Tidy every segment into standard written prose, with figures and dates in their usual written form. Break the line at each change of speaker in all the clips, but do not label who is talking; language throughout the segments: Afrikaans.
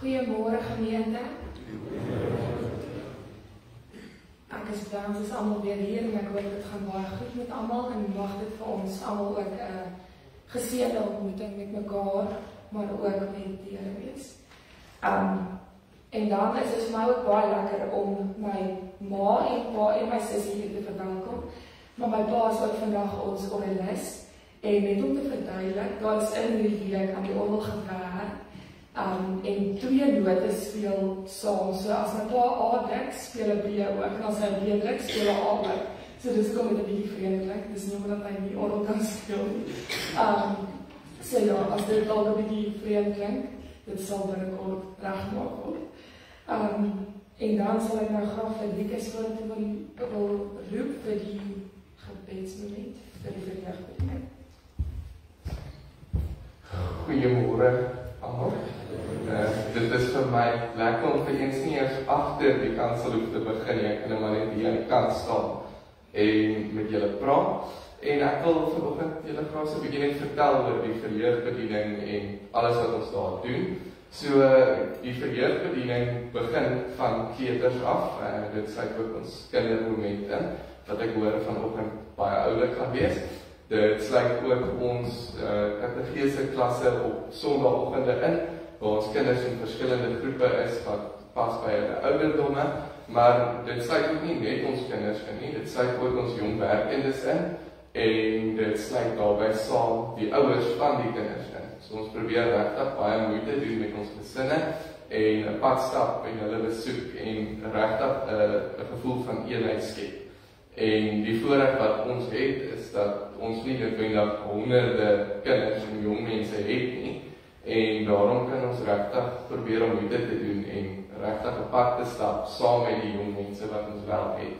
Goeiemôre gemeente. Ek is bly ons is almal weer hier en ek hoop dit gaan baie goed met almal en mag dit vir ons almal ook 'n geseënde ontmoeting met mekaar, maar ook met die Here wees. En dan is dit vir my ook baie lekker om my ma en pa en my sussie hier te verwelkom. Maar my pa is ook vandag ons organist en net om te verduidelik, daar is in die week aan die orgel gewerk. En 2 note speel saam, so as my pa A druk, speel 'n B ook, en as hy B druk, speel 'n A ook. So dis kom met 'n bietjie vreemdelik, dis nie omdat hy die orgel kan speel nie. So ja, as dit dalk 'n bietjie vreemd klink, dit sal binnekort reggemaak word. En dan sal ek nou graag vir Lieke vorentoe wil roep vir die gebedsmoment, vir die verjaardag.
Goeiemôre almal. Dit is vir my lekker om vir eens nie eers agter die kansel hoef te begin nie. Ek kan maar net hier aan die kant staan en met julle praat. En ek wil vanoggend julle graag so 'n bietjie net vertel oor die verjeugbediening en alles wat ons daar doen. So die verjeugbediening begin van kleuters af. Dit sluit ook ons kindermomente wat ek hoor vanoggend baie oulik gaan wees. Dit sluit ook ons katedrese klasse op sondagoggende in, waar ons kinders in verskillende groepe is wat pas by hulle ouderdomme, maar dit sluit ook nie net ons kinders in nie, dit sluit ook ons jong werkendes in, en dit sluit daarbey saam die ouers van die kinders in. So ons probeer regtig baie moeite doen met ons gesinne, en 'n pad stap en hulle besoek, en regtig 'n gevoel van eenheid skep. En die voorreg wat ons het, is dat ons nie noodwendig honderde kinders en jong mense het nie, en daarom kan ons regtig probeer om moeite te doen en regtig 'n pad te stap saam met die jong mense wat ons wel het.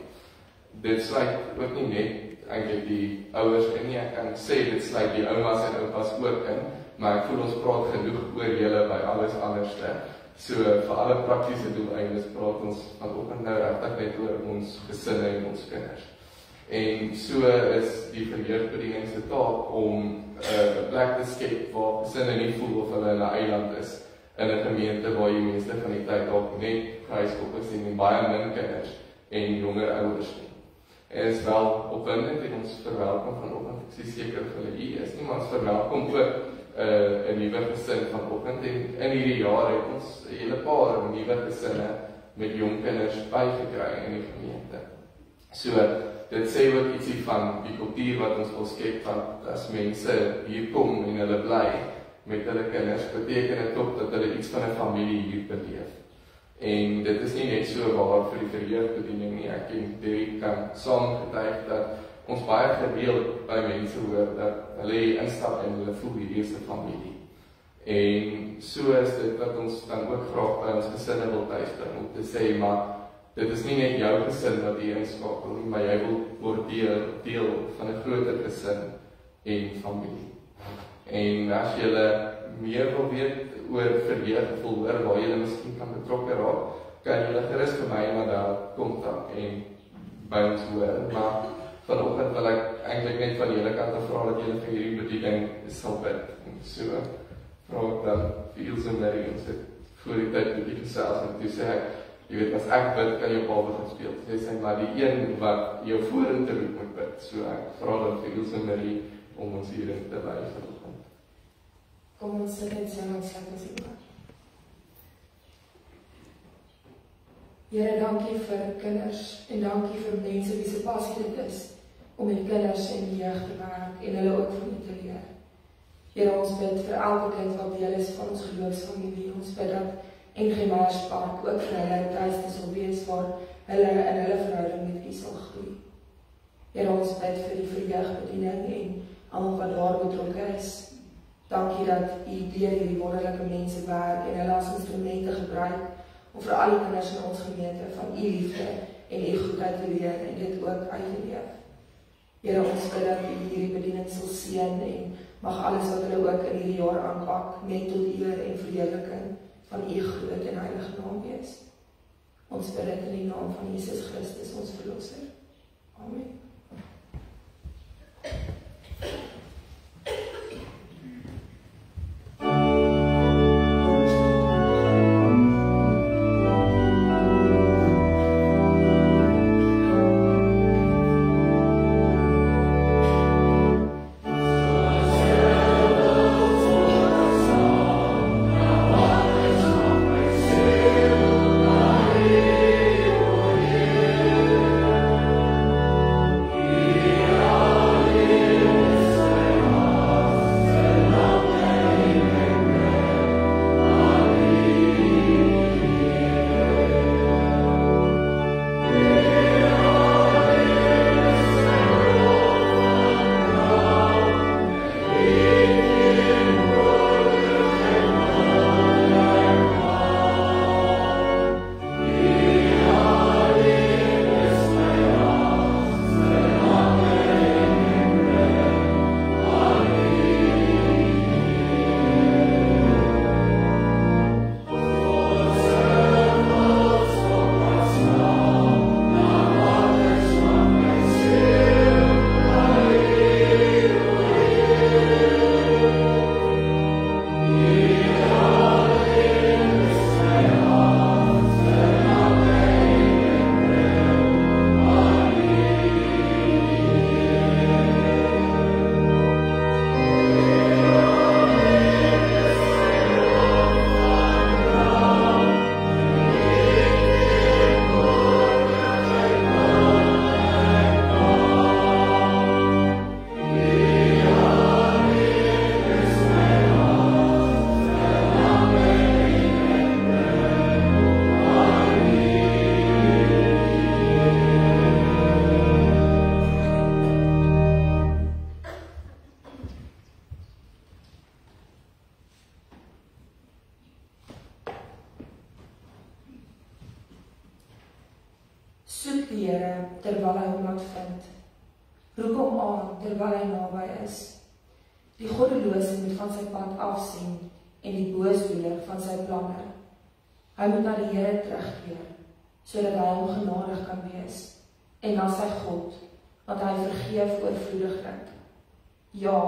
Dit sluit ook nie net eintlik die ouers in nie, ek kan sê dit sluit die oumas en oupas ook in, maar ek voel ons praat genoeg oor julle by alles anderste. So vir alle praktiese doeleindes praat ons vanoggend nou regtig net oor ons gesinne en ons kinders. En so is die verjeugbediening se taak om 'n plek te skep waar gesinne nie voel of hulle in 'n eiland is, in 'n gemeente waar jy meeste van die tyd dalk net huiskop is en baie min kinders en jonger ouers nie. En is wel opwindend en ons verwelkom vanoggend, ek is seker vir hulle hier is nie, maar ons verwelkom ook 'n nuwe gesin vanoggend, en in hierdie jaar het ons 'n hele paar nuwe gesinne met jong kinders bygekry in die gemeente. So dit sê ook ietsie van die kultuur wat ons wil skep, van as mense hier kom en hulle bly met hulle kinders, beteken dit ook dat hulle iets van 'n familie hier beleef. En dit is nie net so waar vir die verjeugbediening nie, ek en Derek kan saam getuig dat ons baie gereeld by mense hoor dat hulle hier instap en hulle voel hierdie is 'n familie. En so is dit wat ons dan ook graag by ons gesinne wil tuisbring, om te sê, maar dit is nie net jou gesin wat hier inskakel nie, maar jy wil word deel van 'n groter gesin en familie. En as jy meer wil weet oor verjeuggevoel, hoor waar jy miskien kan betrokke raak, kan jy gerus vir my na daar kontak en by ons hoor. Maar vanoggend wil ek eintlik net van julle kant af vra dat julle vir hierdie bediening sal bid. En so vra ek dan vir Ilse Marie, ons het voor die tyd met die gesels, en toe sê ek, jy weet, as ek bid, kan jou pa begin speel. Sy sê, maar die een wat jou vorentoe roep moet bid. So ek vra dan vir Ilse Marie om ons hierin te lei vanoggend.
Kom ons sit net saam en sluit ons oë. Here, dankie vir kinders en dankie vir mense wie se passie dit is om met kinders en die jeug te werk en hulle ook van te leer. Here, ons bid vir elke kind wat deel is van ons geloofsfamilie. Ons bid dat NG Meyerspark ook vir hulle 'n tuiste sal wees waar hulle in hulle verhouding met U sal groei. Here, ons bid vir die verjeugbediening en almal wat daar betrokke is. Dankie dat U deur hierdie wonderlike mense werk en hulle as instrumente gebruik om vir al die kinders in ons gemeente van U liefde en U goedheid te leer en dit ook uit te leef. Here, ons bid dat U hierdie bediening sal seën en mag alles wat hulle ook in hierdie jaar aanpak net tot eer en verheerliking van U groot en heilige naam wees. Ons bid dit in die naam van Jesus Christus, ons verlosser. Amen. Soek die Here terwyl hy hom laat vind. Roep hom aan terwyl hy naby is. Die goddelose moet van sy pad afsien en die boosdoener van sy planne. Hy moet na die Here terugkeer, sodat hy hom genadig kan wees, en na sy God, want hy vergeef oorvloediglik. Ja,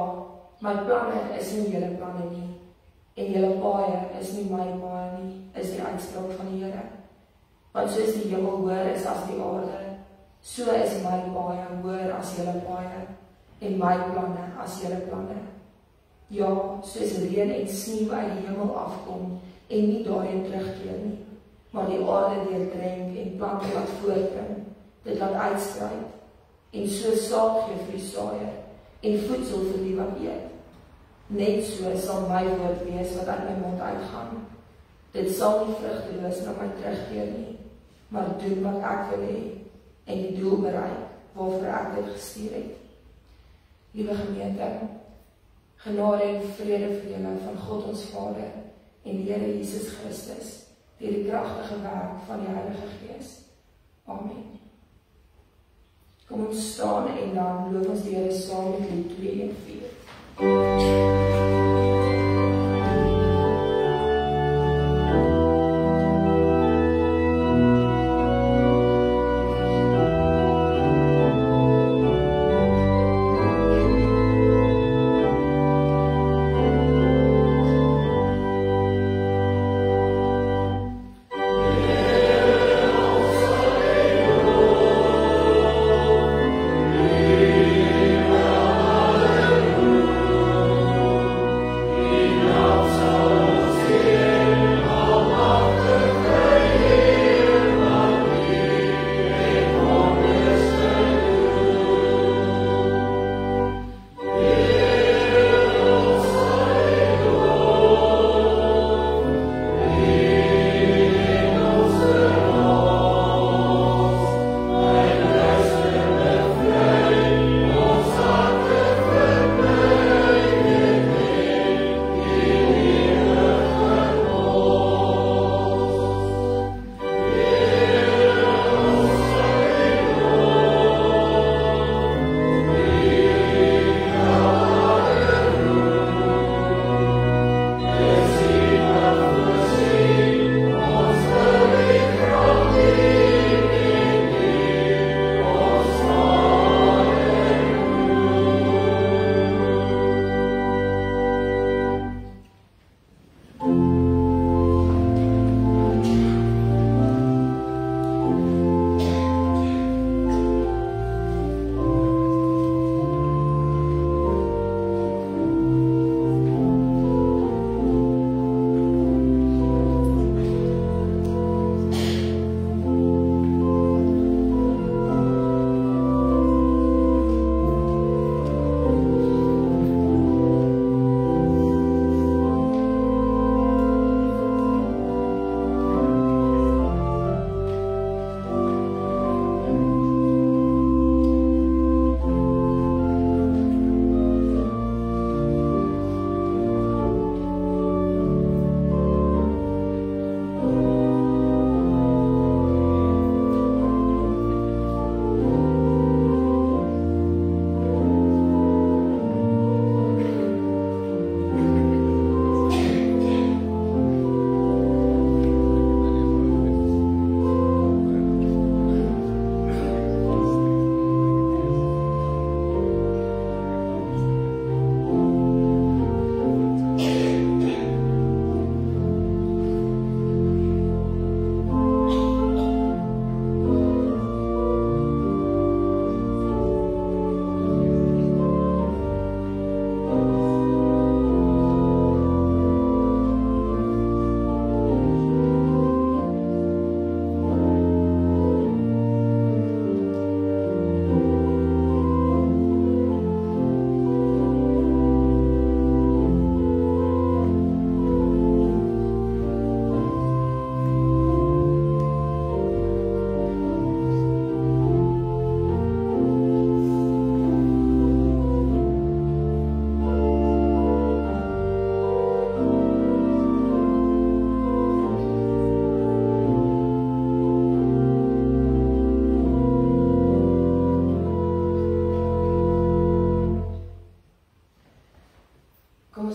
my planne is nie julle planne nie, en julle paaie is nie my paaie nie, is die uitspraak van die Here. Want soos die hemel hoër is as die aarde, so is my paaie hoër as julle paaie, en my planne as julle planne. Ja, soos reën en sneeu uit die hemel afkom, en nie daarheen terugkeer nie, maar die aarde deurdrenk en plante laat voortbring, dit laat uitsprei, en so saad gee vir die saaier, en voedsel vir die wat eet. Net so sal my woord wees wat uit my mond uitgaan. Dit sal nie vrugteloos na my terugkeer nie, maar doen wat ek wil hê, en die doel bereik waarvoor ek dit gestuur het. Liewe gemeente, genade en vrede vir julle van God ons Vader en die Here Jesus Christus, deur die kragtige werk van die Heilige Gees. Amen. Kom ons staan en dan loof ons die Here saam met lied 2 en 4.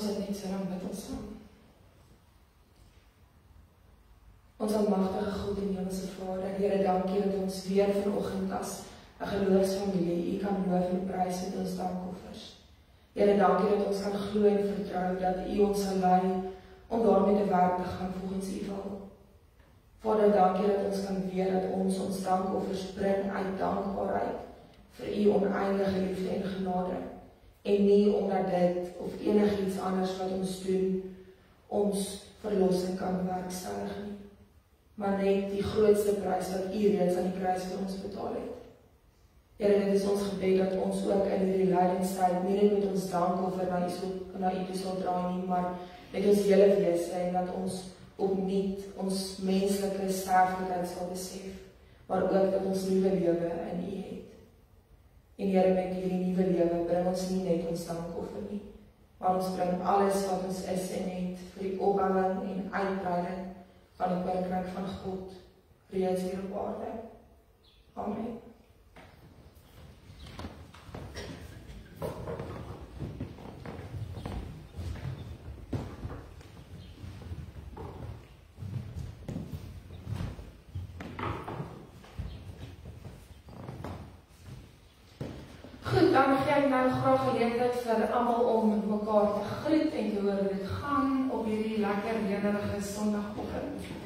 ons dit net so lang met ons saam. Ons almagtige God en Hemelse Vader, Here, dankie dat ons weer vanoggend as 'n geloofsfamilie U kan loof en prys met ons dankoffers. Here, dankie dat ons kan glo en vertrou dat U ons sal lei om daarmee te werk te gaan volgens U wil. Vader, dankie dat ons kan weet dat ons dankoffers bring uit dankbaarheid vir U oneindige liefde en genade en nie omdat dit of enigiets anders wat ons doen ons verlossing kan bewerkstellig nie, maar net die grootste prys wat U reeds aan die kruis vir ons betaal het. Here, dit is ons gebed dat ons ook in hierdie lydingstyd nie net met ons dankoffer na U toe sal draai nie, maar met ons hele wese en dat ons opnuut ons menslike sterflikheid sal besef, maar ook dat ons nuwe lewe in U het. En Here, met hierdie nuwe lewe bring ons nie net ons dankoffer nie, maar ons bring alles wat ons is en het vir die opbouing en uitbreiding van die koninkryk van God reeds hier op aarde. Amen. Goed, dan gee ek nou graag geleentheid vir almal om mekaar te groet en te hoor hoe dit gaan op hierdie lekker reënerige Sondagoggend.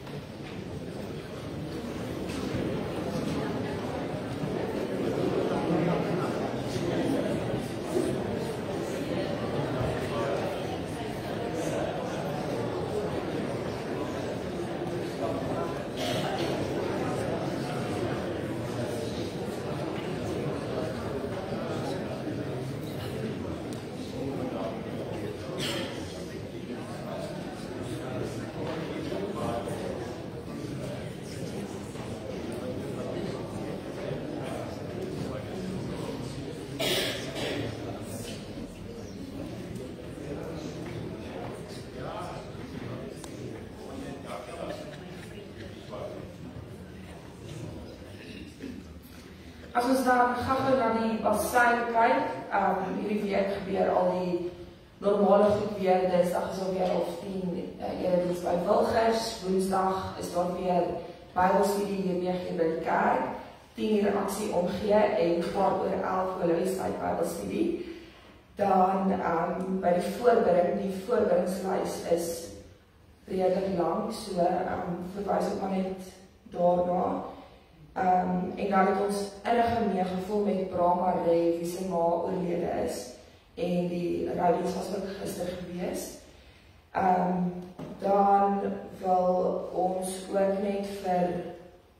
As ons dan gou na die bassein kyk, hierdie week gebeur al die normale goed weer, Dinsdag is alweer 10 erediens by Wilgers, Woensdag is daar weer Bybelstudie hier by die kerk, 10 aksie omgee en 11:15 Louistyd Bybelstudie. Dan by die voorbereidingslys is redelik lank, so verwys ook maar net daarna. En dan het ons innige meegevoel met Brahma Ray, wie sy ma oorlede is, en die roudiens was ook gister gewees. Dan wil ons ook net vir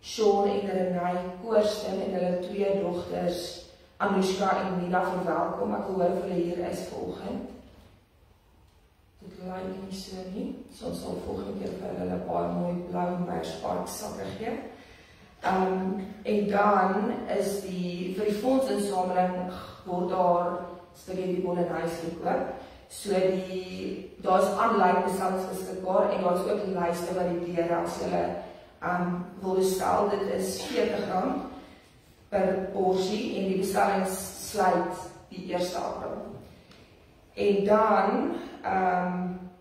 Sean en Renai Koorstin en hulle 2 dogters, Anushka en Nina, verwelkom. Ek hoor hulle hier is vanoggend. Dit lyk nie so nie, so ons sal volgende keer vir hulle 'n paar mooi blou Merspark sakke gee. En dan is vir die fondsinsameling word daar spaghetti bolognese gekoop. So daar is aanlyn bestellings beskikbaar en daar is ook 'n lyste by die deure as julle wil bestel. Dit is R40 per porsie en die bestelling sluit die 1 April. En dan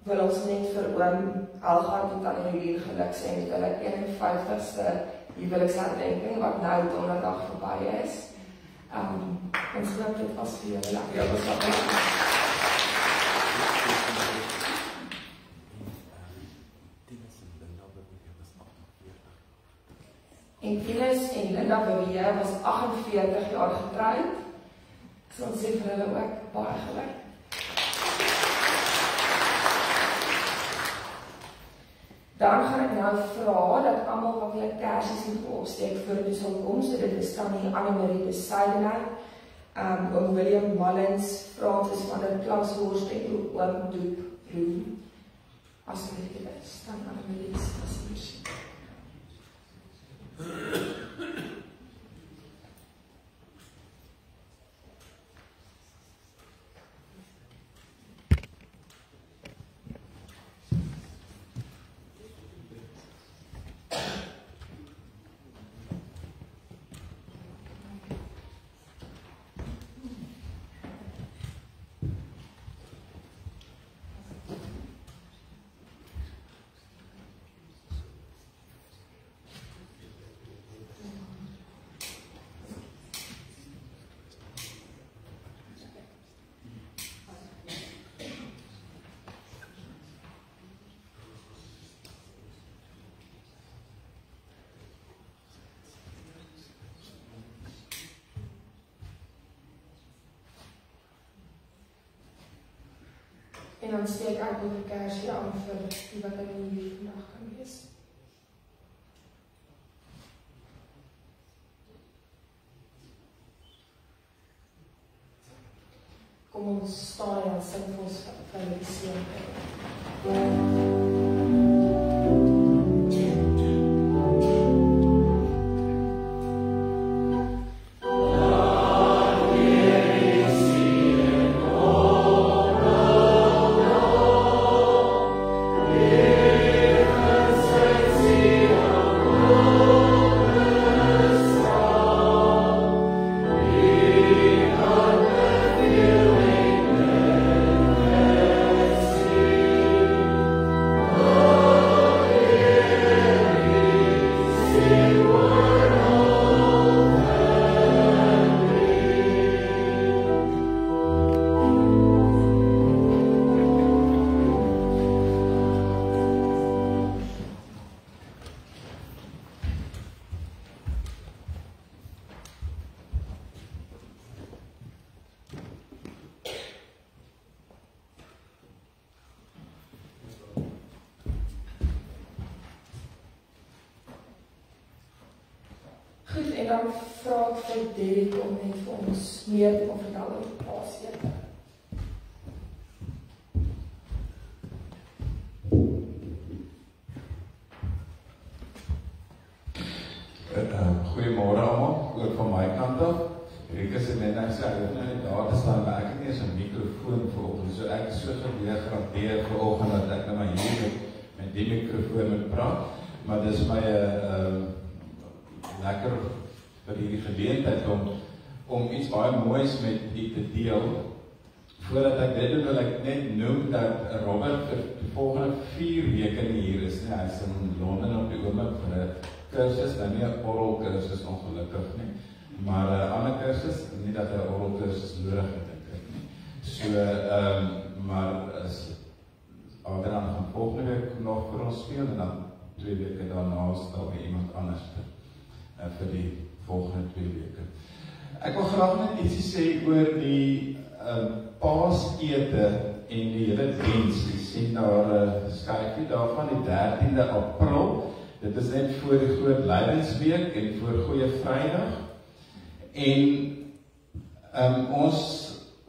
wil ons net vir oom Algaard en tannie Helene geluk sê met hulle 51ste huweliksherdenking wat nou donderdag verby is. Ons hoop dit was vir julle lekker. Ja, was lekker. En Tinus en Linda Beweer was 48 jaar getroud. So ons sê vir hulle ook baie geluk. Dan gaan ek nou vra dat almal wat hulle kersies moet opsteek voor toe sal kom. So dit is tannie Annemarie Besaidenheid, oom William Mullins, Francis van der Klashorst en oom Doep Roem. Asseblief dit is tannie Annemarie asseblief. En dan steek ek ook 'n kersie aan vir die wat in hier vandag kan wees. Kom ons staan en sing vir ons vir die seën. Goed, en dan vra ek vir Derek om net vir ons meer te vertel oor Paasete.
Goeiemôre almal, ook van my kant af. Ek is net nou sê, ek nou net daar te staan, maar ek het nie eens 'n mikrofoon vanoggend, so ek is so gegradeer vanoggend dat ek nou maar hier met die mikrofoon moet praat, maar dis my lekker vir hierdie geleentheid om iets baie moois met u te deel. Voordat ek dit doen, wil ek net noem dat Robert vir die volgende 4 weke nie hier is nie. Hy is in Londen op die oomblik vir 'n kursus, nou nie 'n oral kursus ongelukkig nie, maar 'n ander kursus, nie dat hy 'n oral kursus nodig het, dink ek nie. So, maar as Adrian gaan volgende week nog vir ons speel, en dan 2 weke daarna stel by iemand anders vir die volgende 2 weke. Ek wil graag net ietsie sê oor die Paasete en die hele diens. Jy sien daar 'n skyfie daarvan, die 13de April. Dit is net voor die groot Lydensweek en voor Goeie Vrydag. En ons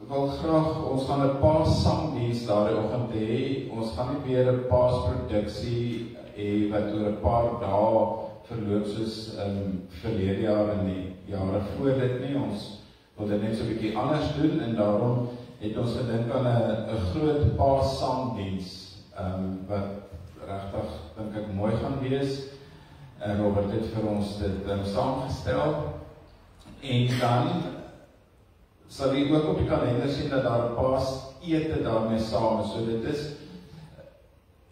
wil graag, ons gaan 'n Paassangdiens daardie oggend hê. Ons gaan nie weer 'n Paasproduksie hê wat oor 'n paar dae verloop soos verlede jaar en die jare voor dit nie. Ons wil dit net so 'n bietjie anders doen, en daarom het ons gedink aan 'n groot Paassangdiens wat regtig dink ek mooi gaan wees. Robert het vir ons dit saamgestel, en dan sal jy ook op die kalender sien dat daar 'n Paasete daarmee saam is. So dit is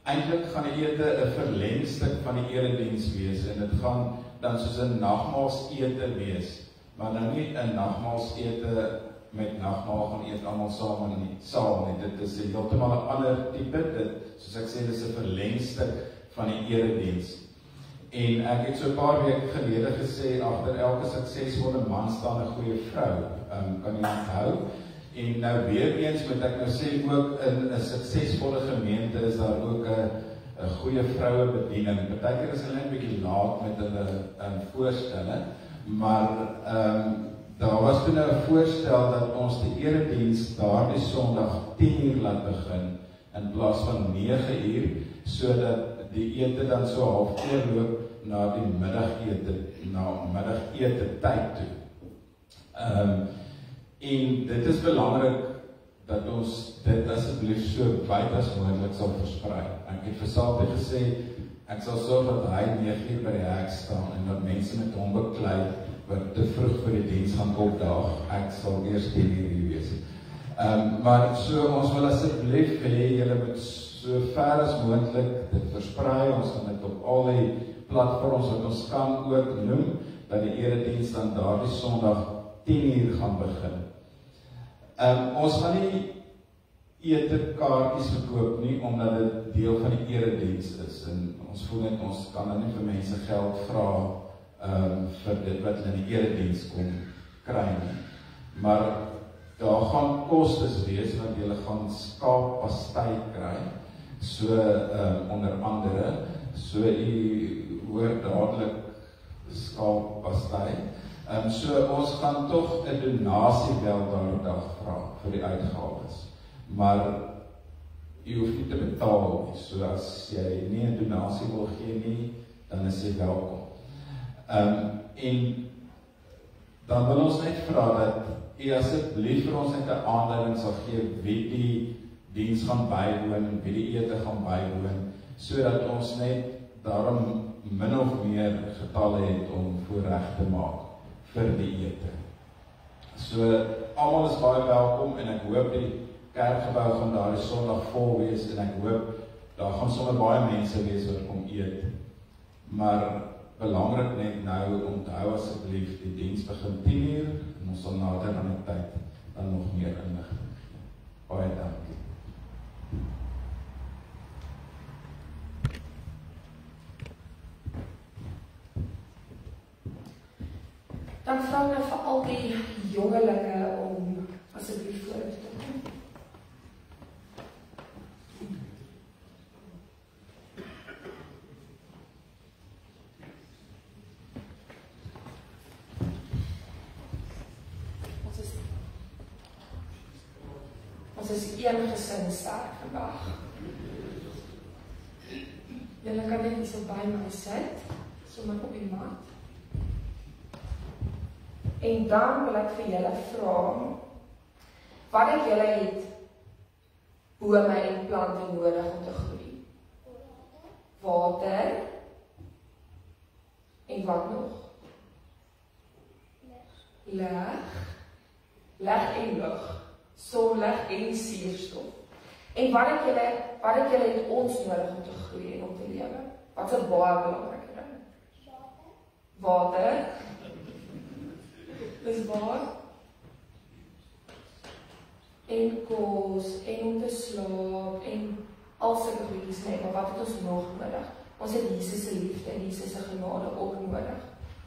eintlik gaan die ete 'n verlengstuk van die erediens wees, en dit gaan dan soos 'n nagmaalsete wees, maar nou nie 'n nagmaalsete met nagmaal gaan eet almal saam in die saal nie. Dit is heeltemal 'n ander tipe. Dit, soos ek sê, dis 'n verlengstuk van die erediens. En ek het so 'n paar weke gelede gesê, agter elke suksesvolle man staan 'n goeie vrou. Kan jy onthou? En nou weer eens moet ek nou sê, ook in 'n suksesvolle gemeente is daar ook 'n goeie vroue bediening. Partykeer is hulle net 'n bietjie laat met hulle voorstelle, maar daar was toen 'n voorstel dat ons die erediens daardie Sondag 10:00 laat begin in plaas van 9:00, sodat die ete dan so half oorloop na die middagete tyd toe. En dit is belangrik dat ons dit asseblief so wyd as moontlik sal versprei. Ek het vir Satie gesê, ek sal sorg dat hy 9:00 by die hek staan en dat mense met hom beklei wat te vroeg vir die diens gaan opdaag. Ek sal eers 10:00 hier wees. Maar so ons wil asseblief hê julle moet so ver as moontlik dit versprei. Ons gaan dit op al die platforms wat ons kan ook noem, dat die erediens dan daardie Sondag 10:00 gaan begin. Ons gaan nie eetekaartjies verkoop nie, omdat dit deel van die erediens is, en ons voel net, ons kan nou nie vir mense geld vra vir dit wat hulle in die erediens kom kry nie. Maar daar gaan kostes wees, want julle gaan skaappastei kry, so onder andere, so u hoor dadelik skaappastei. So ons gaan tog 'n donasie wel daardie dag vra vir die uitgawes, maar jy hoef nie te betaal nie, so as jy nie 'n donasie wil gee nie, dan is jy welkom. En dan wil ons net vra dat u asseblief vir ons net 'n aanduiding sal gee wie die diens gaan bywoon, wie die ete gaan bywoon, sodat ons net daarom min of meer getalle het om voorreg te maak vir die ete. So, almal is baie welkom en ek hoop die kerkgebou gaan daardie Sondag vol wees en ek hoop daar gaan sommer baie mense wees wat kom eet. Maar belangrik net nou onthou asseblief die diens begin 10:00 en ons sal nader aan die tyd dan nog meer inligting gee. Baie dankie.
Dan vra ek vir al die jongelinge om asseblief voor te kom. Ons is een gesin sterk vandag. Julle kan net hier so by my sit, sommer op die mat. En dan wil ek vir julle vra, wat het julle het bome en plante nodig om te groei? Water en wat nog? Lig en lug. Sonlig en suurstof. En wat het julle het ons nodig om te groei en om te lewe? Wat is 'n baie belangrike ding? Water. Dis waar. En kos, en om te slaap, en al sulke goedjies net, maar wat het ons nog nodig? Ons het Jesus se liefde en Jesus se genade ook nodig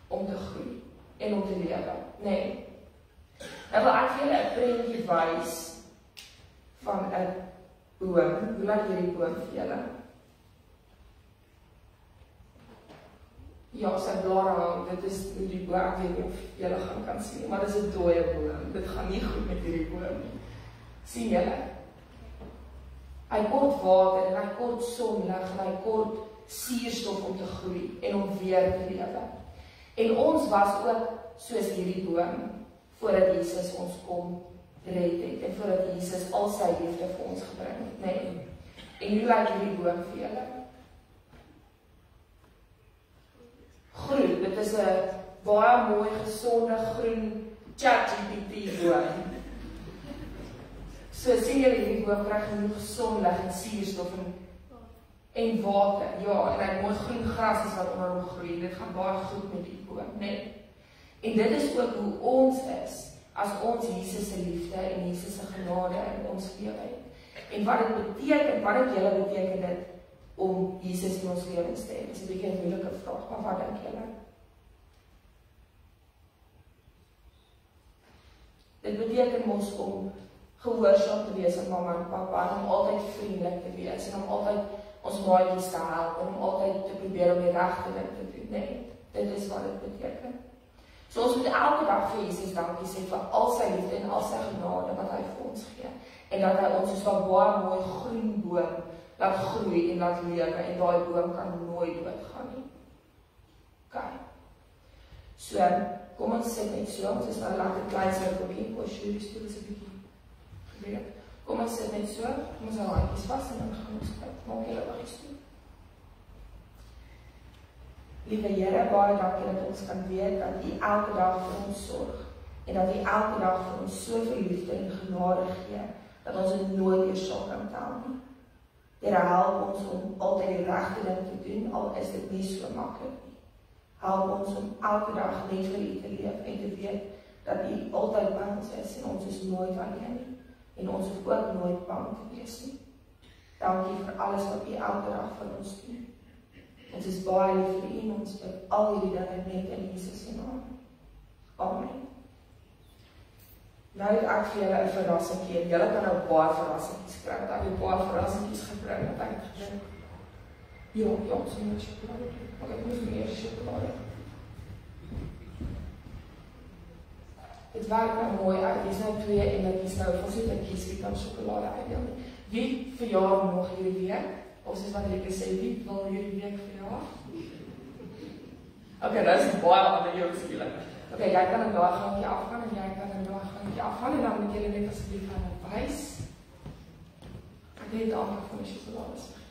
om te groei en om te lewe. Nee. Nou wil ek julle 'n prentjie wys van 'n boom. Hoe lyk hierdie boom vir julle? Ja, sy blare hang, dit is hoe die boom, ek weet nie of julle kan sien, maar dit is 'n dooie boom. Dit gaan nie goed met hierdie boom nie. Sien julle? Hy kort water en hy kort sonlig en hy kort suurstof om te groei en om weer te lewe. En ons was ook soos hierdie boom voordat Jesus ons kom red het en voordat Jesus al sy liefde vir ons gebring het, nee. En hoe lyk hierdie boom vir julle? Groen, dit is 'n baie mooi, gesonde, groen ChatGPT boom. So sien julle hierdie boom kry genoeg sonlig en suurstof en water, ja, en hy het mooi groen gras is wat onder hom groei, dit gaan baie goed met die boom, nee. En dit is ook hoe ons is, as ons Jesus se liefde en Jesus se genade in ons lewe het. En wat dit beteken, wat het julle beteken dit om Jesus in ons lewens te hê? Dis 'n bietjie 'n moeilike vraag, maar wat dink julle? Dit beteken mos om gehoorsaam te wees aan mamma en pappa, en om altyd vriendelik te wees, en om altyd ons maatjies te help, en om altyd te probeer om die regte ding te doen. Nee, dit is wat dit beteken. So ons moet elke dag vir Jesus dankie sê vir al sy liefde en al sy genade wat hy vir ons gee. En dat hy ons soos 'n baie mooi groen boom laat groei en laat lewe, en daai boom kan nooit doodgaan nie. OK. So, kom ons sit net so, ons is nou laat 'n klein sirkeltjie, ons stuur is 'n bietjie gebeur. Kom ons sit net so, kom ons hou handjies vas en dan gaan ons kyk. Maak julle wat iets doen. Liewe Here, baie dankie dat ons kan weet dat U elke dag vir ons sorg en dat U elke dag vir ons soveel liefde en genade gee dat ons dit nooit weer sal kan tel nie. Here, help ons om altyd die regte ding te doen, al is dit nie so maklik nie. Help ons om elke dag net vir U te leef en te weet dat U altyd by ons is en ons is nooit alleen nie. En ons hoef ook nooit bang te wees nie. Dankie vir alles wat U elke dag vir ons doen. Ons is baie lief vir U en ons bid al hierdie dinge net in Jesus se naam. Amen. Nou het ek vir julle 'n verrassingkie en julle kan nou baie verrassingkies kry. Want ek het baie verrassingkies gebring wat ek het gedink. Ja, so moet chocolade. Maar ek moet meer chocolade. Het werk nou mooi uit. Dis nou 2 emmertjies nou. Ons het 'n kies wie kan chocolade uitdeel. Wie verjaar nog hierdie week? Of soos wat ek sê, wie wil hierdie week verjaar? Okay, dat is baie ander jou skielik. Okay, jy kan 'n daai gangkie afgaan en jy kan 'n daai gangkie afgaan en dan moet jy net asseblief aan hom wys. Ek het amper van die sjokolade vergeet.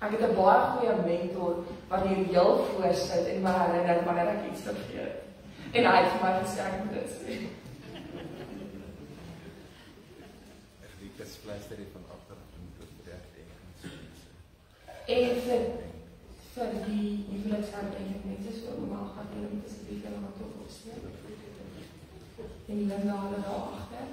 Ek het 'n baie goeie mentor wat hier heel voor sit en my herinner wanneer ek iets vergeet. En hy het vir my gesê ek moet dit sê.
Die spleister van agter
en vir die huweliksherdenking mense so normaal gaan hulle met asseblief hulle hand opsteek. En die linda hulle daar agter.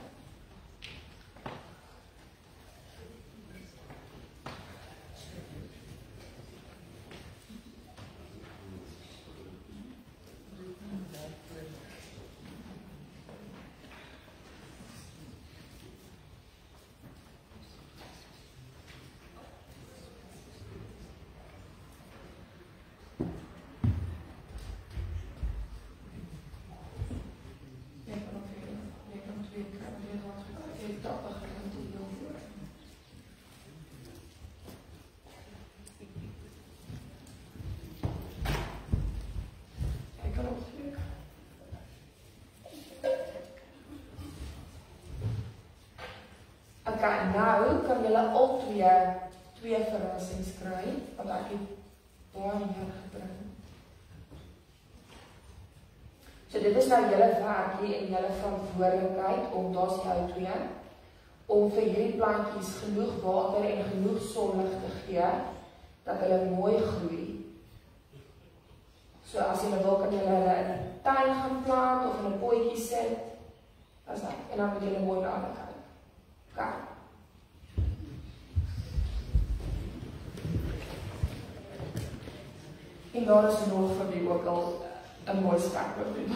Okay, nou kan julle al twee verrassings kry, want ek het baie meer gebring. So dit is nou julle werk hier en julle verantwoordelikheid om daar's jou 2 om vir hierdie plantjies genoeg water en genoeg sonlig te gee dat hulle mooi groei. So as julle wil kan julle hulle in 'n tuin gaan plant of in 'n potjie sit. Dis net en dan moet julle mooi na hulle kyk. Okay. En daar is nog vir wie ook al 'n mooi stek wil doen.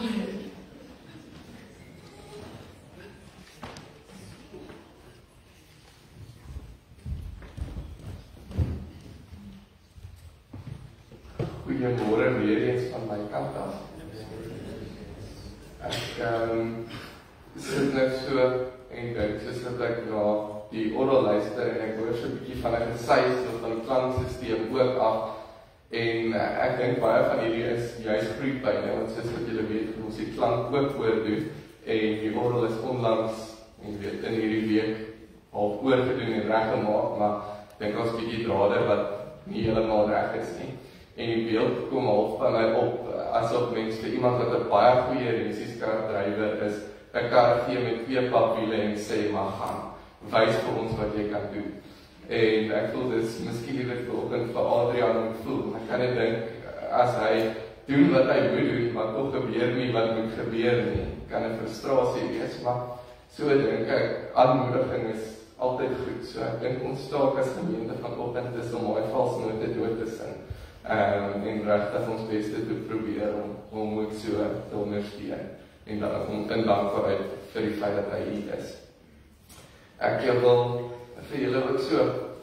Goeiemôre weer eens van my kant af. Ek sit net so en dink soos wat ek na die oral luister en ek hoor so 'n bietjie van 'n gesuis of van die klankstelsel ook af. En ek dink baie van hierdie is juist groeipyne, want soos wat julle weet, ons die klank ook voordoen en die oral is onlangs en weet in hierdie week half oorgedoen en reggemaak, maar ek dink ons bietjie drade wat nie heeltemal reg is nie. En die beeld kom half van my op asof mense iemand wat 'n baie goeie resieskar-drywer is, 'n kar gee met 2 papwiele en sê maar gaan, wys vir ons wat jy kan doen. En ek voel dis miskien nie dit vanoggend vir Adrian moet voel. Ek kan net dink as hy doen wat hy moet doen, maar tog gebeur nie wat moet gebeur nie, kan 'n frustrasie wees, maar so dink ek aanmoediging is altyd goed. So ek dink ons taak as gemeente vanoggend is om daai valsnote dood te sing. En regtig ons beste te probeer om ook so te ondersteun en dan om in dankbaarheid vir die feit dat hy hier is. Ek wil vir julle ook so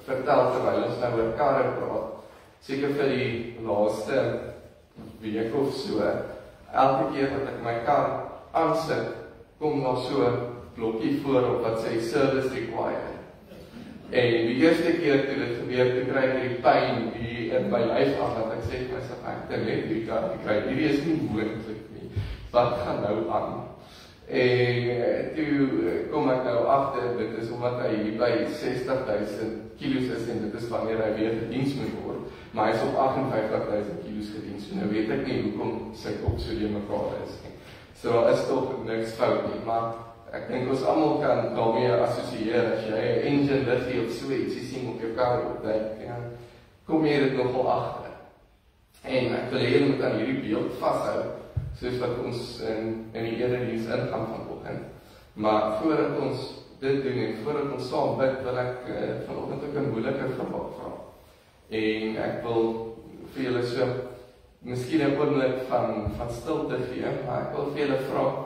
vertel terwyl ons nou oor karre praat. Seker vir die laaste week of so, elke keer wat ek my kar aansit, kom daar so 'n blokkie voorop wat sê service required. En die eerste keer toe dit gebeur, toe kry ek die pyn hier in my lyf af, dat ek sê vir myself, ek dink net die kar kry, hierdie is nie moontlik nie. Wat gaan nou aan? En toe kom ek nou agter, dit is omdat hy hier by 60,000 kilos is en dit is wanneer hy weer gediens moet word. Maar hy is op 58,000 kilos gediens, so nou weet ek nie hoekom sy kop so die mekaar is nie. So daar is toch niks fout nie, maar ek dink ons almal kan daarmee assosieer, as jy 'n engine liggie of so iets sien op jou kar opduik, ja, kom jy dit nogal agter. En ek wil hê moet aan hierdie beeld vashou, soos wat ons in die erediens ingaan vanoggend. Maar voordat ons dit doen en voordat ons saam bid, wil ek vanoggend ook 'n moeilike vraag vra. En ek wil vir julle so miskien 'n oomblik van stilte gee, maar ek wil vir julle vra,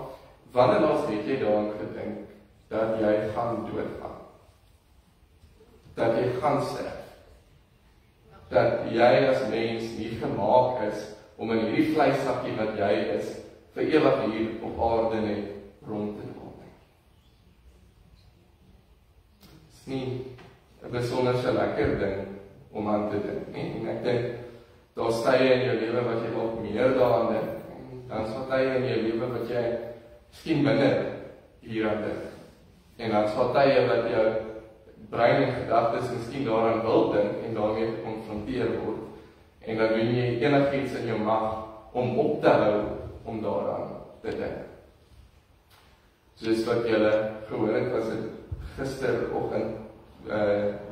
wanneer laas het jy daaraan gedink dat jy gaan doodgaan? Dat jy gaan sterf? Dat jy as mens nie gemaak is om in hierdie vleissakkie wat jy is, vir ewig hier op aarde net rond te loop. Dis nie 'n besonderse lekker ding om aan te dink nie. En ek dink, daar's tye in jou lewe wat jy nog meer daaraan dink. Dan is daar tye in jou lewe wat jy miskien minder hieraan dink. En dan is daar tye wat jou brein en gedagtes miskien daaraan wil dink en daarmee gekonfronteer word. En dan doen jy enigiets in jou mag om op te hou om daaraan te dink. Soos wat julle gehoor het, was dit gisteroggend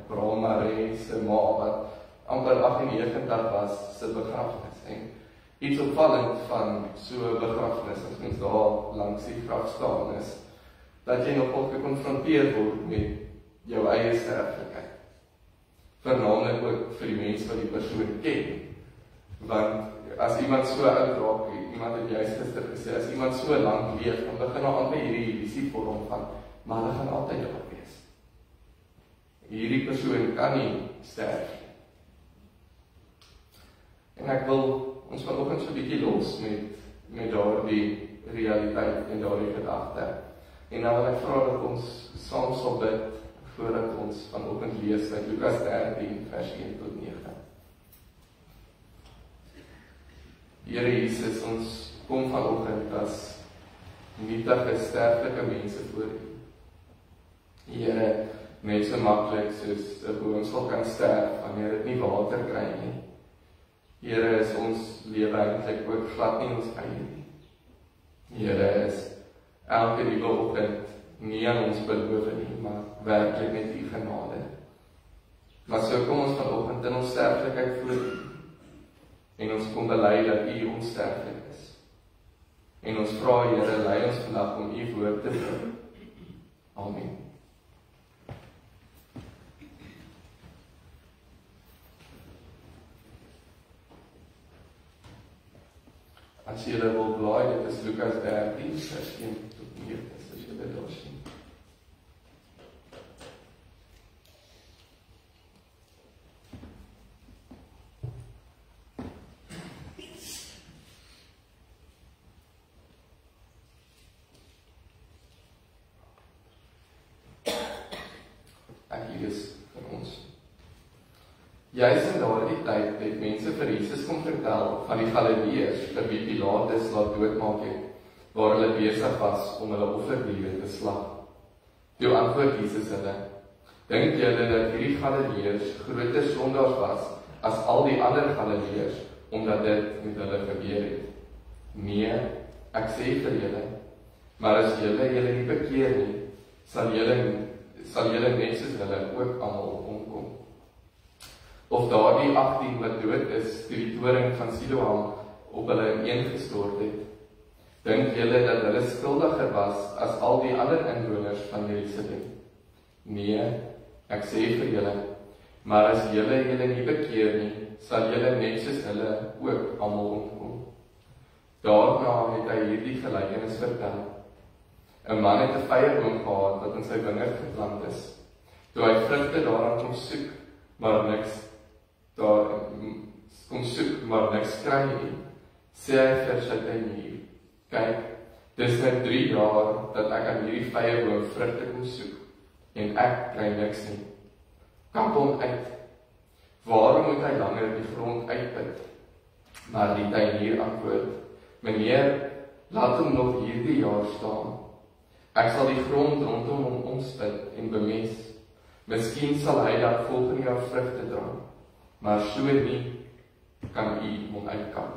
Brahmarie se ma wat amper 98 was, se begrafnis. En iets opvallend van so 'n begrafnis, as mens daar langs die graf staan, is dat jy nogal gekonfronteer word met jou eie sterflikheid. Vernaamlik ook vir die mense wat die persoon ken. Want as iemand so oud raak, iemand het juist gister gesê, as iemand so lank leef, dan begin nou altyd hierdie illusie vorm van, maar hulle gaan altyd daar wees. Hierdie persoon kan nie sterf. En ek wil ons vanoggend so 'n bietjie los met daardie realiteit en daardie gedagte. En dan wil ek vra dat ons saam sal bid voordat ons vanoggend lees uit Lukas 13 vers 1 tot 9. Here Jesus, ons kom vanoggend as nietige sterflike mense voor U. Here, net so maklik soos 'n boom sal kan sterf wanneer dit nie water kry nie. Here, is ons lewe eintlik ook glad nie ons eie nie. Here, is elke nuwe oggend nie aan ons beloof nie, maar werklik net U genade. Maar so kom ons vanoggend in ons sterflikheid voor U. En ons kom bely dat U onsterflik is. En ons vra, Here, lei ons vandag om U woord te bring. Amen. As julle wil blaai, dit is Lukas 13, vers 1 tot 9, as julle daar sien. Ek lees van ons. Juis in daardie tyd het mense vir Jesus kom vertel van die Galileërs vir wie Pilatus laat doodmaak het, waar hulle besig was om hulle offerdiere te slag. Toe antwoord Jesus hulle: Dink julle dat hierdie Galileërs groter sondaars was as al die ander Galileërs, omdat dit met hulle gebeur het? Nee, ek sê vir julle, maar as julle nie bekeer nie, sal julle net soos hulle ook almal omkom. Of daardie 18 wat dood is, toe die toring van Siloam op hulle ineengestort het. Dink julle dat hulle skuldiger was as al die ander inwoners van Jerusalem? Nee, ek sê vir julle, maar as julle nie bekeer nie, sal julle net soos hulle ook almal omkom. Daarna het hy hierdie gelykenis vertel. 'n Man het 'n vyeboom gehad wat in sy wingerd geplant is. Toe hy vrugte daaraan kom soek, maar niks kry nie, sê hy vir sy tuinier: Kyk, dis net 3 jaar dat ek aan hierdie vyeboom vrugte kom soek, en ek kry niks nie. Kap hom uit. Waarom moet hy langer die grond uitput? Maar die tuinier antwoord: Meneer, laat hom nog hierdie jaar staan. Ek sal die grond rondom hom omspit en bemes. Miskien sal hy dan volgende jaar vrugte dra, maar so nie kan U hom uitkap.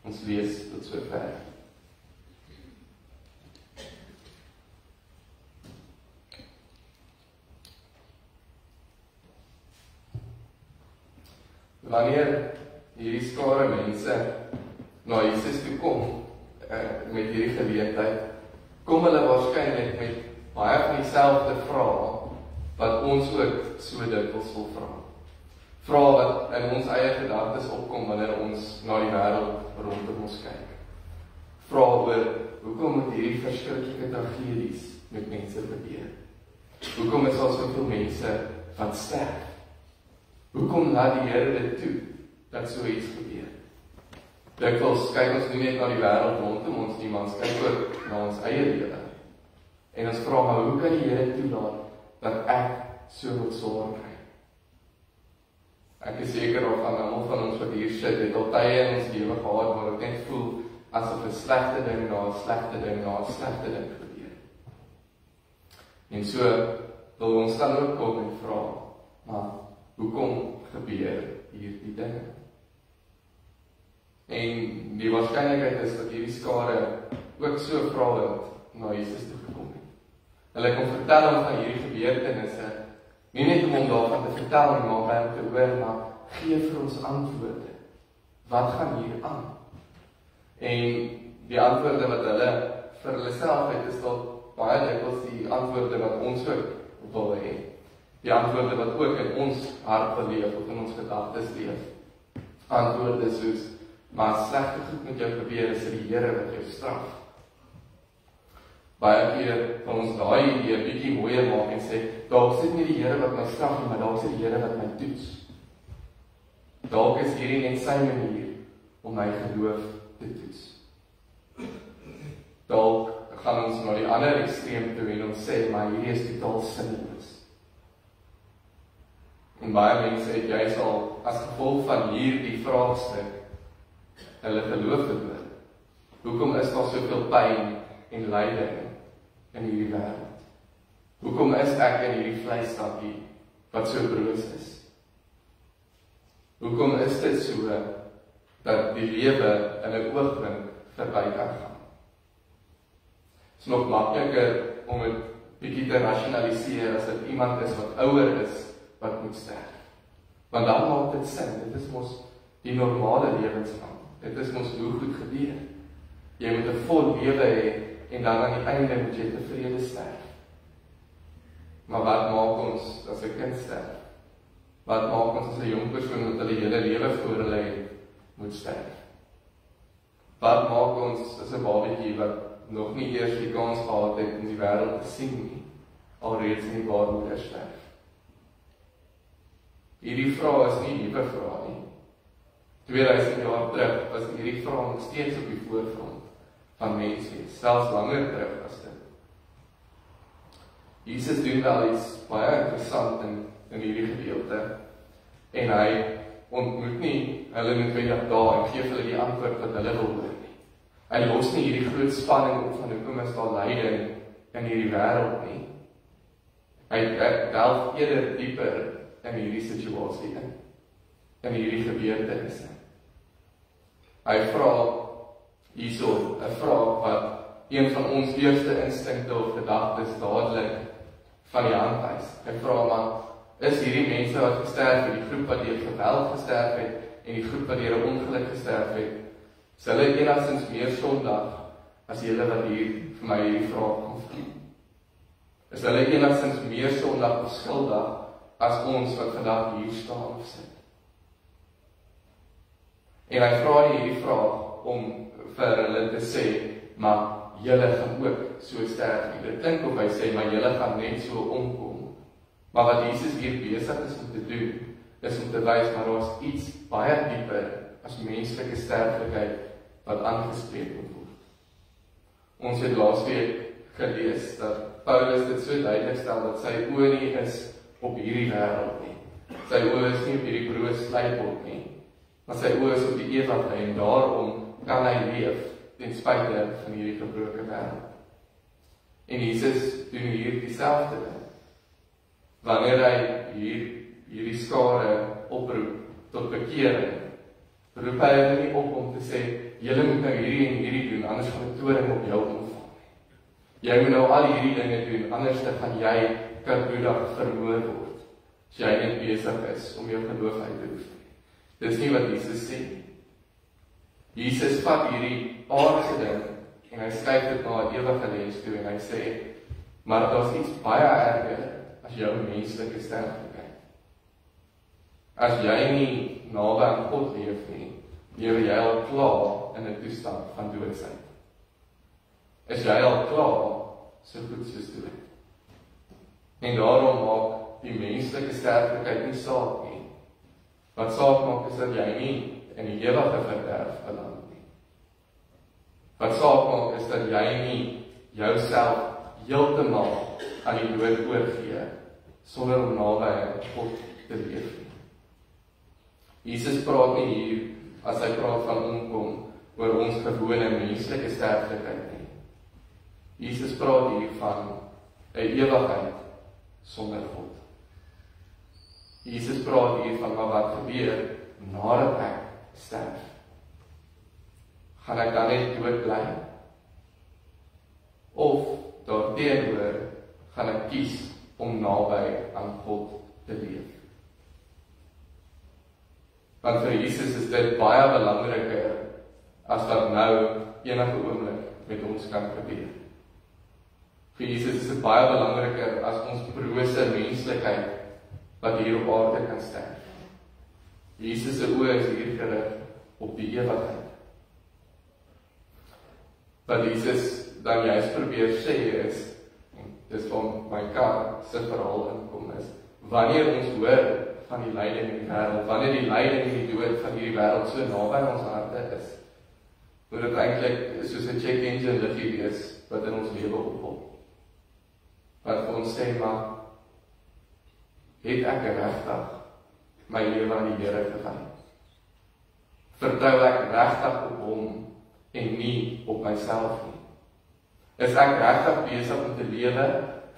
Ons lees tot sover. Wanneer hierdie skare mense na Jesus toe kom met hierdie geleentheid, kom hulle waarskynlik met baie van dieselfde vrae wat ons ook so dikwels wil vra. Vrae wat in ons eie gedagtes opkom wanneer ons na die wêreld rondom ons kyk. Vrae oor hoekom moet hierdie verskriklike tragedies met mense gebeur? Hoekom is daar soveel mense wat sterf? Hoekom laat die Here dit toe dat so iets gebeur? Dikwels kyk ons nie net na die wêreld rondom ons nie, maar ons kyk ook na ons eie lewe. En ons vra maar, hoe kan die Here toelaat dat ek so moet swaar kry? Ek is seker of almal van ons wat hier sit, het al tye in ons lewe gehad waar dit net voel asof 'n slegte ding na 'n slegte ding na 'n slegte ding gebeur. En so wil ons dan ook kom en vra, maar hoekom gebeur hierdie dinge? En die waarskynlikheid is dat hierdie skare ook so vraend na Jesus toe gekom het. Hulle kom vertel hom van hierdie gebeurtenisse, nie net om hom daarvan te vertel nie, maar by hom te hoor, maar gee vir ons antwoorde. Wat gaan hier aan? En die antwoorde wat hulle vir hulle self het, is tot baie dikwels die antwoorde wat ons ook wil hê. Die antwoorde wat ook in ons hart wil leef, of in ons gedagtes leef. Antwoorde soos, maar slegte goed met jou gebeur, is die Here wat jou straf. Baie keer van ons daai idee bietjie mooier maak en sê, dalk sit nie die Here wat my straf nie, maar dalk sit die Here wat my toets. Dalk is hierdie net sy manier om my geloof te toets. Dalk gaan ons na die ander ekstreem toe en ons sê, maar hierdie is totaal sinneloos. En baie mense het juist al as gevolg van hierdie vraagstuk hulle geloof verloor. Hoekom is daar soveel pyn en lyding in hierdie wêreld? Hoekom is ek in hierdie vleisstapie wat so broos is? Hoekom is dit so dat die lewe in 'n oogwink verby kan gaan? Dit is nog makliker om dit bietjie te rasionaliseer as dit iemand is wat ouer is wat moet sterf. Want dan maak dit sin, dit is mos die normale lewensgang. Dit is mos hoe goed gebeur. Jy moet 'n vol lewe hê en dan aan die einde moet jy tevrede sterf. Maar wat maak ons as 'n kind sterf? Wat maak ons as 'n jong persoon wat hulle hele lewe voor hulle het, moet sterf? Wat maak ons as 'n babatjie wat nog nie eers die kans gehad het om die wêreld te sien nie, alreeds in die baarmoeder sterf? Hierdie vraag is nie nuwe vraag nie. 2000 jaar terug was hierdie vraag nog steeds op die voorgrond van menswees, selfs langer terug as dit. Jesus doen wel iets baie interessant in hierdie gedeelte. En hy ontmoet nie hulle noodwendig daar en gee hulle die antwoord wat hulle wil hoor nie. Hy los nie hierdie groot spanning op van hoekom is daar lyding in hierdie wêreld nie. Hy delf eerder dieper in hierdie situasie in hierdie gebeurtenisse. Hy vra hierso 'n vraag wat een van ons eerste instinkte of gedagtes dadelik van die hand wys. Hy vra maar, is hierdie mense wat gesterf het, die groep wat deur geweld gesterf het en die groep wat deur 'n ongeluk gesterf het, is hulle enigstens meer sondig as julle wat hier vir my hierdie vraag kom vra? Is hulle enigstens meer sondig of skuldig as ons wat vandag hier staan of sit? En hy vra hierdie vraag om vir hulle te sê, maar julle gaan ook so sterf. Dit klink of hy sê, maar julle gaan net so omkom. Maar wat Jesus hier besig is om te doen, is om te wys, maar daar is iets baie dieper as menslike sterflikheid wat aangespreek moet word. Ons het laasweek gelees dat Paulus dit so duidelik stel dat sy oë nie is op hierdie wêreld nie. Sy oë is nie op hierdie broos slypot nie, maar sy oë is op die ewigheid en daarom kan hy leef ten spyte van hierdie gebroke wêreld. En Jesus doen hier dieselfde ding. Wanneer hy hierdie skare oproep tot bekering, roep hy hulle nie op om te sê, julle moet nou hierdie en hierdie doen, anders gaan 'n toring op jou omval. Jy moet nou al hierdie dinge doen, anders dan gaan jy kalboedig vermoor word, as jy net besig is om jou geloof uit te oefen. Dis nie wat Jesus sê. Jesus vat hierdie aardse ding en hy skuif dit na 'n ewige lens toe en hy sê, maar daar's iets baie erger as jou menslike sterflikheid. As jy nie naby aan God leef nie, lewe jy al klaar in 'n toestand van doodsheid. Is jy al klaar so goed soos dood. En daarom maak die menslike sterflikheid nie saak nie. Wat saak maak is dat jy nie in die ewige verderf beland nie. Wat saak maak is dat jy nie jouself heeltemal aan die dood oorgee sonder om naby aan God te leef nie. Jesus praat nie hier, as hy praat van omkom, oor ons gewone menslike sterflikheid nie. Jesus praat hier van 'n ewigheid sonder God. Jesus praat hier van wat gebeur nadat ek sterf. Gaan ek dan net dood bly? Of daarteenoor gaan ek kies om naby aan God te leef? Want vir Jesus is dit baie belangriker as wat nou enige oomblik met ons kan gebeur. Vir Jesus is dit baie belangriker as ons brose menslikheid wat hier op aarde kan sterf. Jesus se oë is hier gerig op die ewigheid. Wat Jesus dan juist probeer sê is, dis van my kar se verhaal inkom is, wanneer ons hoor van die lyding in die wêreld, wanneer die lyding en die dood van hierdie wêreld so naby ons harte is, moet dit eintlik soos 'n check engine liggie wees wat in ons lewe ophou. Wat vir ons sê, maar het ek regtig my lewe aan die Here gewy? Vertrou ek regtig op hom en nie op myself nie? Is ek regtig besig om te lewe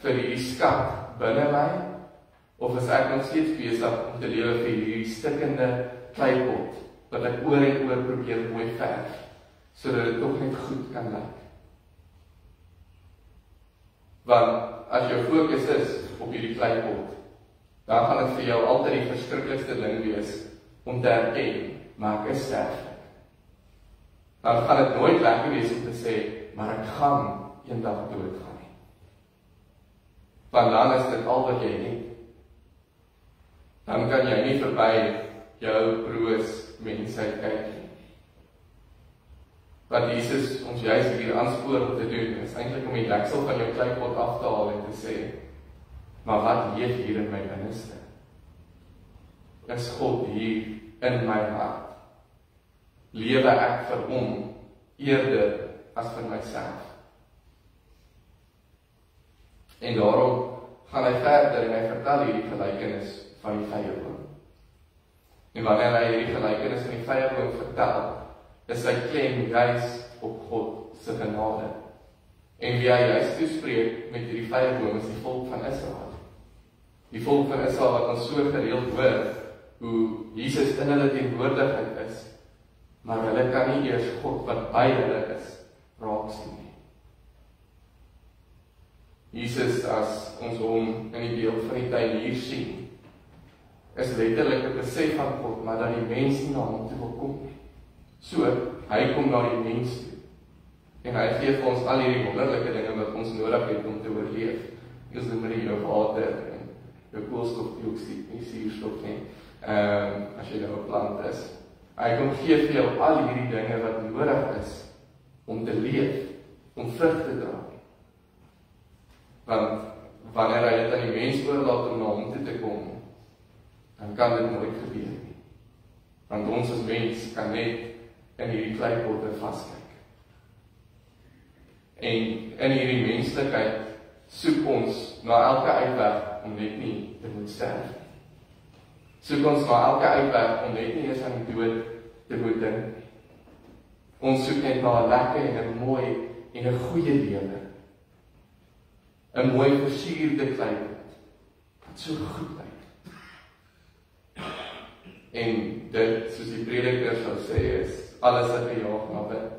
vir hierdie skat binne my? Of is ek nog steeds besig om te lewe vir hierdie stikkende kleipot wat ek oor en oor probeer mooi verf, sodat dit tog net goed kan lyk? Want as jou fokus is op hierdie kleipot, dan gaan dit vir jou altyd die verskriklikste ding wees om te erken, maar ek is sterflik. Dan gaan dit nooit lekker wees om te sê, maar ek gaan eendag doodgaan nie. Want dan is dit al wat jy het. Dan kan jy nie verby jou broos mensheid kyk nie. Wat Jesus ons juist hier aanspoor om te doen, is eintlik om die deksel van jou kleipot af te haal en te sê, maar wat leef hier in my binneste? Is God hier in my hart? Lewe ek vir hom eerder as vir myself? En daarom gaan hy verder en hy vertel hierdie gelykenis van die vyeboom. En wanneer hy hierdie gelykenis van die vyeboom vertel, is sy klem juis op God se genade. En wie hy juist toespreek met hierdie vyeboom is die volk van Israel. Die volk van Israel wat ons so gereeld hoor, hoe Jesus in hulle teenwoordigheid is, maar hulle kan nie eers God wat by hulle is, raak sien nie. Jesus, as ons hom in die beeld van die tuin hier sien, is letterlik 'n besef van God, maar dat die mens nie na hom toe wil kom nie. So, hy kom na die mens toe. En hy gee vir ons al hierdie wonderlike dinge wat ons nodig het om te oorleef. Dis net jou water en jou koolstofdioksied, nie suurstof nie. As jy nou 'n plant is. Hy kom gee vir jou al hierdie dinge wat nodig is om te leef, om vrug te dra. Want wanneer hy dit aan die mens oorlaat om na hom toe te kom, dan kan dit nooit gebeur nie. Want ons as mens kan net in hierdie kleipotte vaskyk. En in hierdie menslikheid soek ons na elke uitweg om net nie te moet sterf. Soek ons na elke uitweg om net nie eens aan die dood te moet dink. Ons soek net na 'n lekker en 'n mooi en 'n goeie lewe. 'n Mooi versierde kleipot wat so goed lyk. En dit, soos die prediker sal sê, is alles wat gejaag na wind.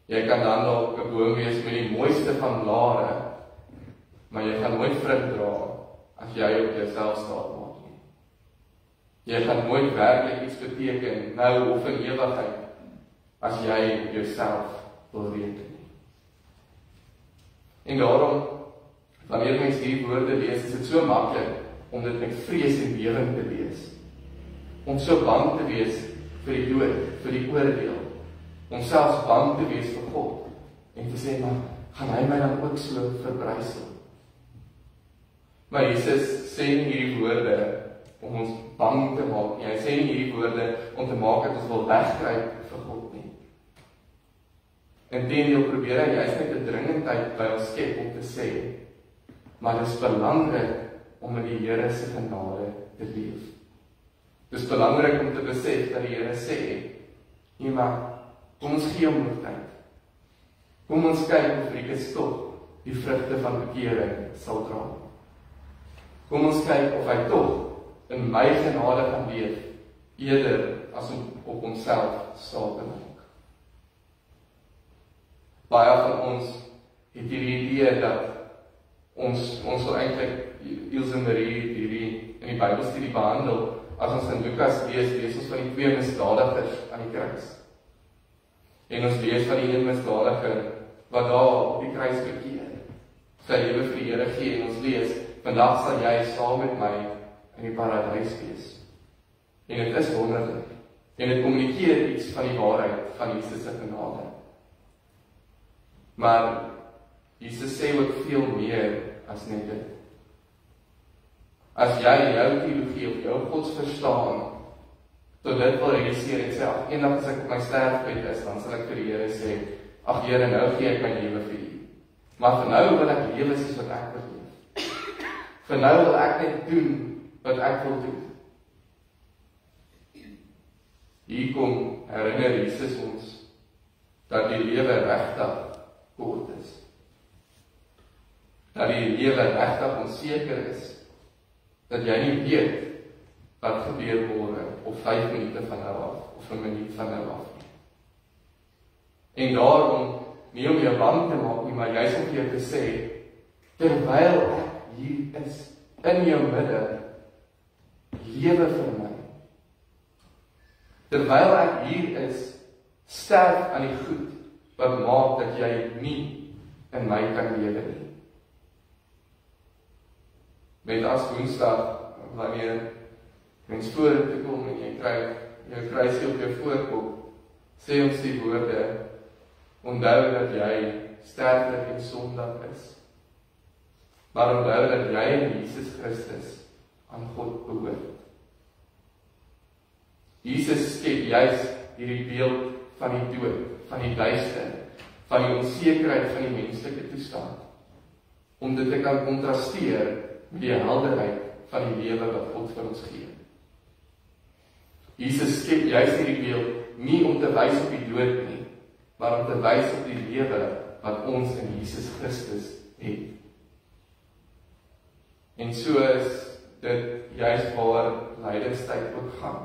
Jy kan dan dalk 'n boom wees met die mooiste van blare, maar jy gaan nooit vrug dra as jy op jouself staat maak nie. Jy gaan nooit werklik iets beteken nou of in ewigheid as jy op jouself wil reken nie. En daarom, wanneer mens hierdie woorde lees, is dit so maklik om dit met vrees en bewering te lees. Om so bang te wees vir die dood, vir die oordeel. Om selfs bang te wees vir God. En te sê, maar gaan hy my dan ook so verbrysel? Maar Jesus sê nie hierdie woorde om ons bang te maak nie. Hy sê nie hierdie woorde om te maak dat ons wil wegkruip vir God nie. Inteendeel probeer hy juist net 'n dringendheid by ons skep om te sê, maar dit is belangrik om met die Here se genade te leef. Dit is belangrik om te besef dat die Here sê, nee maar, kom ons gee hom nog tyd. Kom ons kyk of Rikus tog die vrugte van bekering sal dra. Kom ons kyk of hy tog in my genade gaan leef, eerder as om op homself staat te maak. Baie van ons het hierdie idee dat ons wil eintlik Ilse Marie hierdie in die Bybelstudie behandel. As ons in Lukas lees ons van die 2 misdadigers aan die kruis. En ons lees van die een misdadiger wat daar op die kruis bekeer, sy lewe vir die Here gee, en ons lees, vandag sal jy saam met my in die paradys wees. En dit is wonderlik. En dit kommunikeer iets van die waarheid van Jesus se genade. Maar Jesus sê ook veel meer as net dit. As jy jou teologie of jou godsverstaan tot dit wil realiseer en sê, ag, eendag as ek op my sterfbed is, dan sal ek vir die Here sê, ag Here, nou gee ek my lewe vir U. Maar vir nou wil ek lewe soos wat ek wil leef. Vir nou wil ek net doen wat ek wil doen. Hier kom herinner Jesus ons dat die lewe regtig kort is. Dat die lewe regtig onseker is. Dat jy nie weet wat gebeur môre of 5 minute van nou af of 'n minuut van nou af nie. En daarom nie om jou bang te maak nie, maar juist om vir jou te sê, terwyl ek hier is in jou midde, lewe vir my. Terwyl ek hier is, sterf aan die goed wat maak dat jy nie in my kan lewe nie. Met as Woensdag, wanneer mens vorentoe kom en jy kry jou kruisie op jou voorkop, sê ons die woorde, onthou dat jy sterflik en sondig is. Maar onthou dat jy in Jesus Christus aan God behoort. Jesus skep juist hierdie beeld van die dood, van die duister, van die onsekerheid van die menslike toestand, om dit te kan kontrasteer met die helderheid van die lewe wat God vir ons gee. Jesus skep juist hierdie beeld nie om te wys op die dood nie, maar om te wys op die lewe wat ons in Jesus Christus het. En so is dit juist waar lydenstyd ook gaan.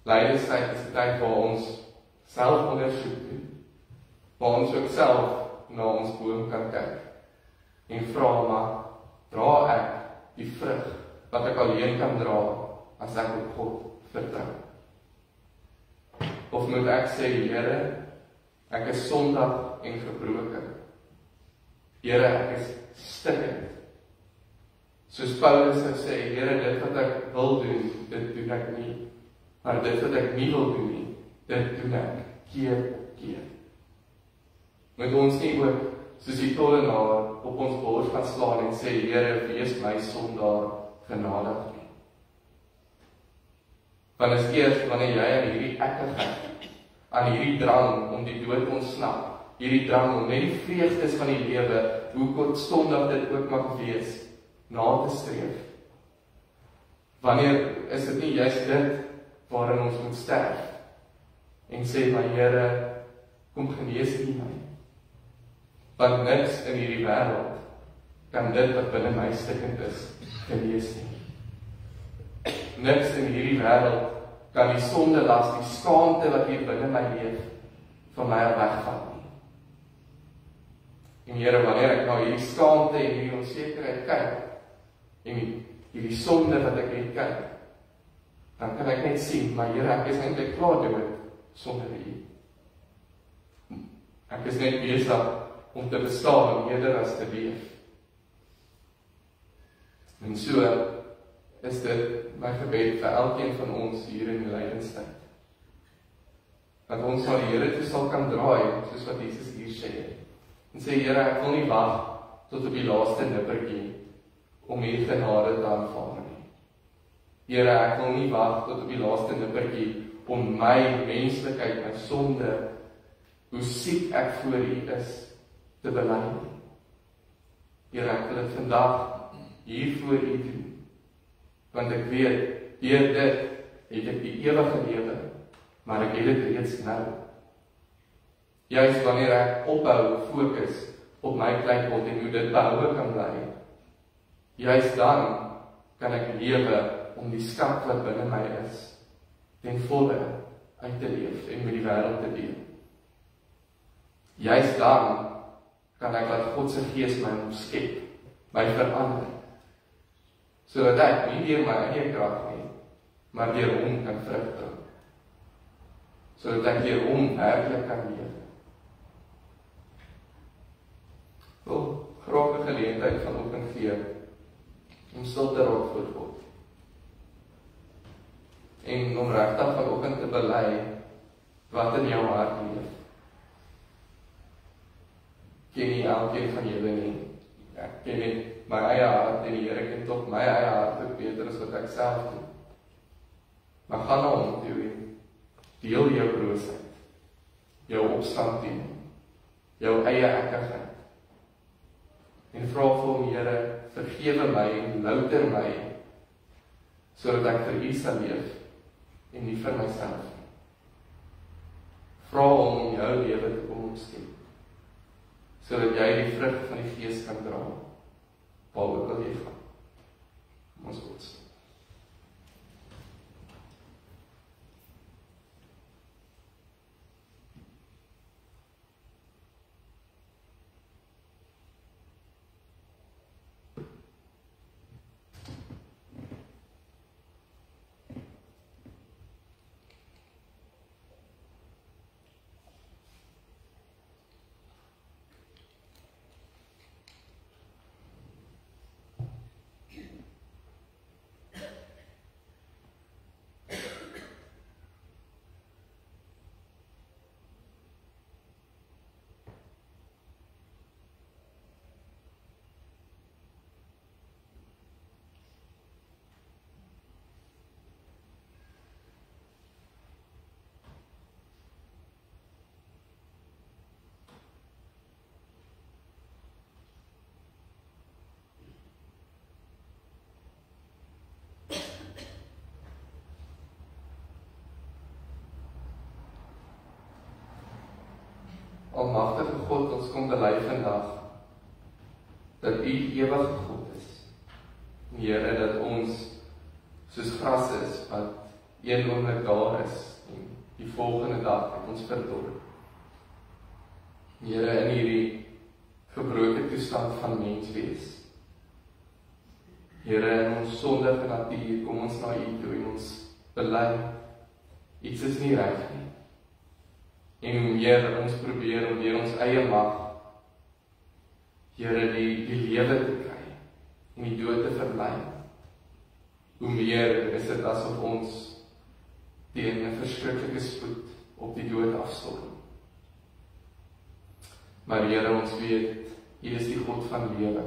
Lydenstyd is 'n tyd waar ons selfondersoek doen, waar ons ook self na ons boom kan kyk en vra, maar dra ek die vrug wat ek alleen kan dra as ek op God vertrou? Of moet ek sê, Here, ek is sondig en gebroken. Here, ek is stikkend. Soos Paulus sê, Here, dit wat ek wil doen, dit doen ek nie. Maar dit wat ek nie wil doen nie, dit doen ek keer op keer. Moet ons nie ook, soos die tollenaar, op ons bors gaan slaan en sê, Here, wees my sondaar genadig nie. Want is eers wanneer jy aan hierdie ekkigheid, aan hierdie drang om die dood te ontsnap, hierdie drang om net die vreugdes van die lewe, hoe kortstondig dit ook mag wees, na te streef. Wanneer is dit nie juist dit waarin ons moet sterf en sê, my Here, kom genees U my. Want niks in hierdie wêreld kan dit wat binne my stikkend is, genees nie. Niks in hierdie wêreld kan die sonde las, die skaamte wat hier binne my leef, van my wegvat nie. En Here, wanneer ek na hierdie skaamte en hierdie onsekerheid kyk, en hierdie sonde wat ek het kyk, dan kan ek net sien, maar Here, ek is eintlik klaar dood sonder U. Ek is net besig om te bestaan eerder as te leef. En so is dit my gebed vir elkeen van ons hier in die lydenstyd. Dat ons na die Here toe sal kan draai, soos wat Jesus hier sê. En sê, Here, ek wil nie wag tot op die laaste nippertjie om hier genade te aanvaar nie. Here, ek wil nie wag tot op die laaste nippertjie om my menslikheid, my sonde, hoe siek ek voor U is, te bely nie. Here, ek wil dit vandag hier voor U doen. Want ek weet, deur dit het ek die ewige lewe, maar ek het dit reeds nou. Juist wanneer ek ophou fokus op my kleinpot en hoe dit behoue kan bly, juist dan kan ek lewe om die skat wat binne my is, ten volle uit te leef en met die wêreld te deel. Juist dan kan ek laat God se Gees my omskep, my verander, sodat ek nie deur my eie krag nie, maar deur hom kan vrug dra. Sodat ek deur hom werklik kan leef. Wil graag 'n geleentheid vanoggend gee om stil te raak voor God. En om regtig vanoggend te bely wat in jou hart leef. Ken nie elkeen van julle nie. Ek ken net my eie hart en die Here ken tog my eie hart ook beter as wat ek self doen. Maar gaan na hom toe en deel jou broosheid, jou opstand teen hom, jou eie ekkigheid. En vra vir hom, Here, vergewe my en louter my, sodat ek vir U sal leef en nie vir myself nie. Vra hom om jou lewe te kom omskep, sodat jy die vrug van die Gees kan dra, waar ook al jy gaan. Ons God sê. Almagtige God, ons kom bely vandag dat U ewige God is. Here, dat ons soos gras is wat een oomblik daar is en die volgende dag het ons verdor. Here, in hierdie gebroke toestand van menswees. Here, in ons sondige natuur kom ons na U toe en ons bely iets is nie reg nie. En Here, ons probeer om deur ons eie mag, Here, die lewe te kry en die dood te vermy. Hoe meer is dit asof ons teen 'n verskriklike spoed op die dood afstorm. Maar Here, ons weet, U is die God van lewe.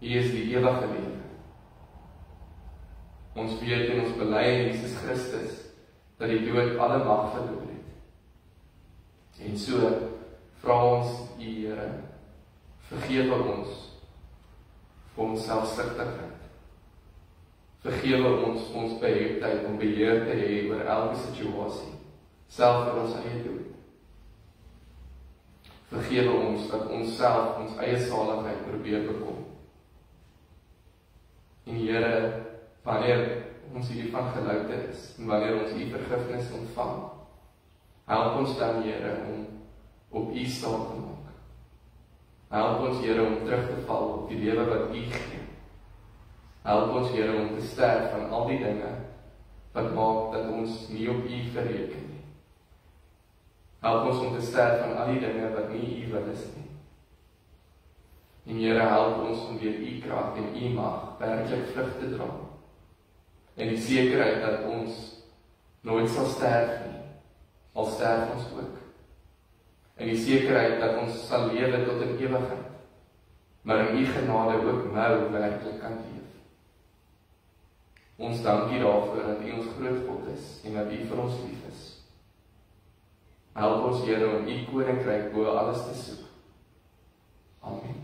U is die ewige lewe. Ons weet en ons bely in Jesus Christus dat die dood alle mag verloor het. En so vra ons U, Here, vergewe ons vir ons selfsugtigheid. Vergewe ons vir ons beheptheid om beheer te hê oor elke situasie, selfs oor ons eie dood. Vergewe ons dat ons self ons eie saligheid probeer bekom. En Here, wanneer ons hiervan gelouter is, en wanneer ons U vergifnis ontvang, help ons dan, Here, om op U staat te maak. Help ons, Here, om terug te val op die lewe wat U gee. Help ons, Here, om te sterf van al die dinge wat maak dat ons nie op U bereken nie. Help ons om te sterf van al die dinge wat nie U wil is nie. En Here, help ons om deur U krag en U mag werklik vrug te dra. En die sekerheid dat ons nooit sal sterf nie, al sterf ons ook. En die sekerheid dat ons sal lewe tot in ewigheid, maar in U genade ook nou werklik kan leef. Ons dank U daarvoor dat U ons groot God is en dat U vir ons lief is. Help ons, Here, om U koninkryk bo alles te soek. Amen.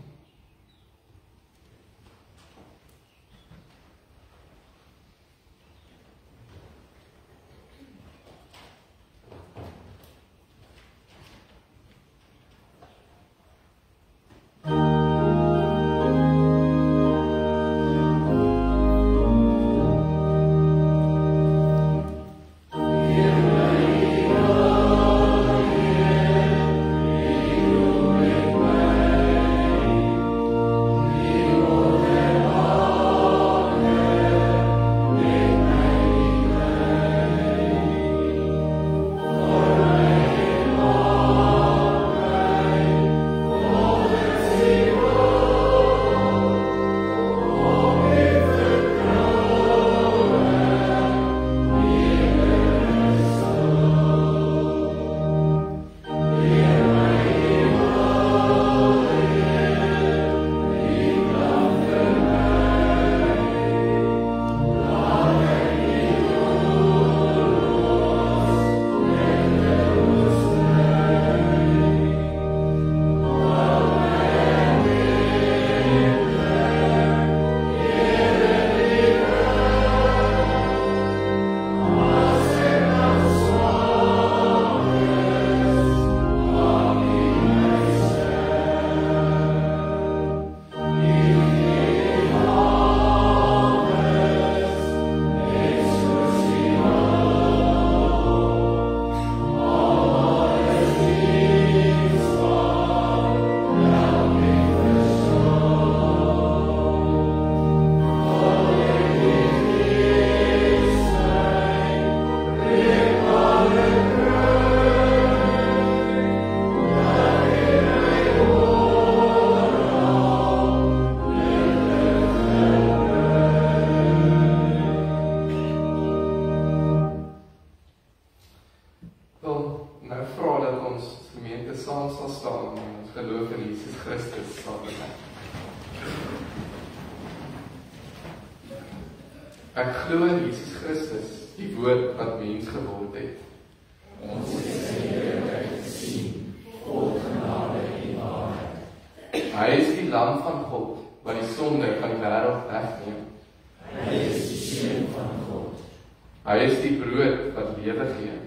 Ek glo in Jesus Christus, die woord wat mens geword het.
Ons het sy heerlikheid gesien, vol genade en waarheid.
Hy is die lam van God, wat die sonde van die wêreld wegneem.
Hy is die seun van God.
Hy is die brood wat lewe gee.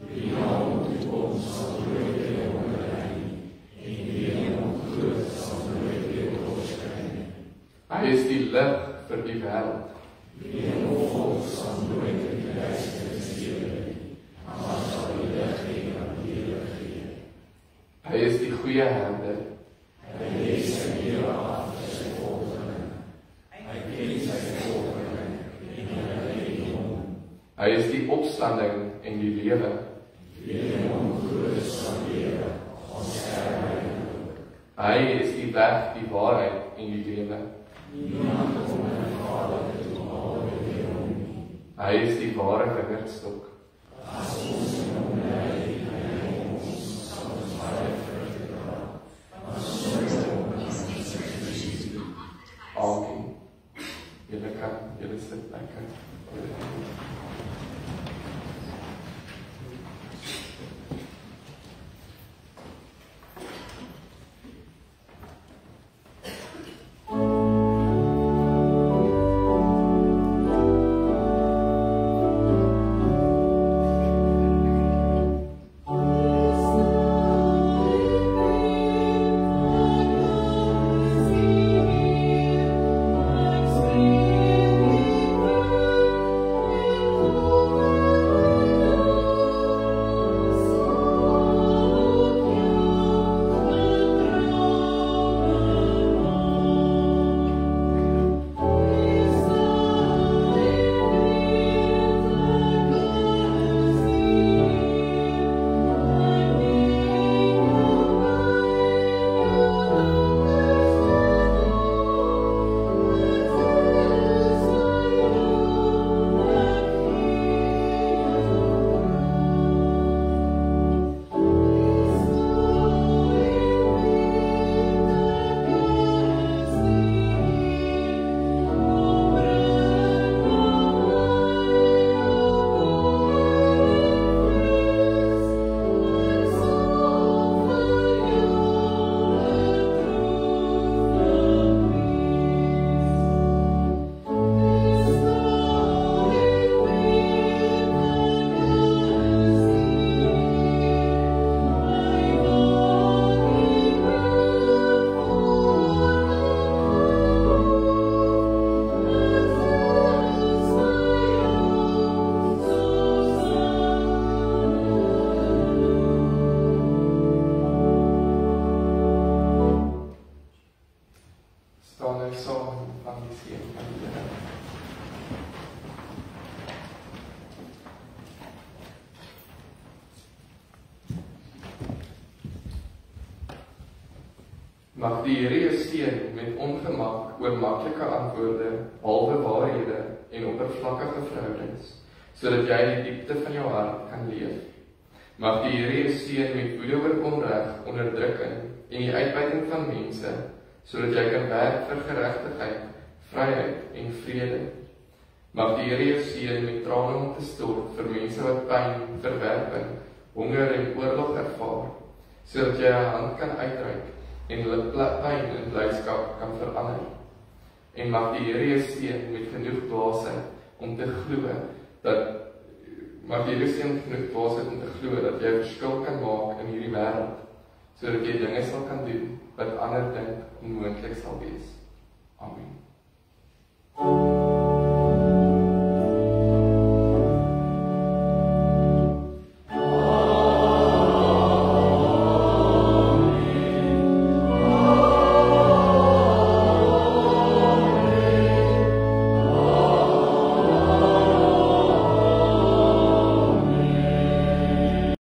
Wie hom ons sal nooit weer onderlei nie, en wie hom glo sal nooit weer dors kry nie.
Hy is die lig vir die wêreld.
Wie hom volg sal nooit in die duisternis lewe nie, maar sal die lig hê wat lewe gee.
Hy is die goeie herder.
Hy lê sy lewe af vir sy volgelinge. Hy ken sy volgelinge en hulle ken hom.
Hy is die opstanding en die lewe.
Wie hom glo sal lewe, al sterf hy ook.
Hy is die weg, die waarheid en die lewe.
Niemand kom na die Vader toe behalwe deur hom nie.
Hy is die ware wingerdstok.
As ons in hom bly, hy ons sal ons baie vrugte dra. Want sonder hom is niks verkies.
Amen. Julle sit lekker. staan nou saam van die seën van die Here. Mag die Here jou seën met ongemak oor maklike antwoorde, halwe waarhede en oppervlakkige verhoudings, sodat jy in die diepte van jou hart kan leef. Mag die Here jou seën met woede oor onreg, onderdrukking en die uitbuiting van mense, sodat jy kan werk vir geregtigheid, vryheid en vrede. Mag die Here jou seën met trane om te stort vir mense wat pyn, verwerping, honger en oorlog ervaar, sodat jy 'n hand kan uitreik en hulle pyn in blydskap kan verander. En mag die Here jou seën met genoeg dwaasheid om te glo dat mag die Here seën met genoeg dwaasheid om te glo dat jy 'n verskil kan maak in hierdie wêreld, sodat jy dinge sal kan doen wat ander dink onmoontlik sal wees. Amen.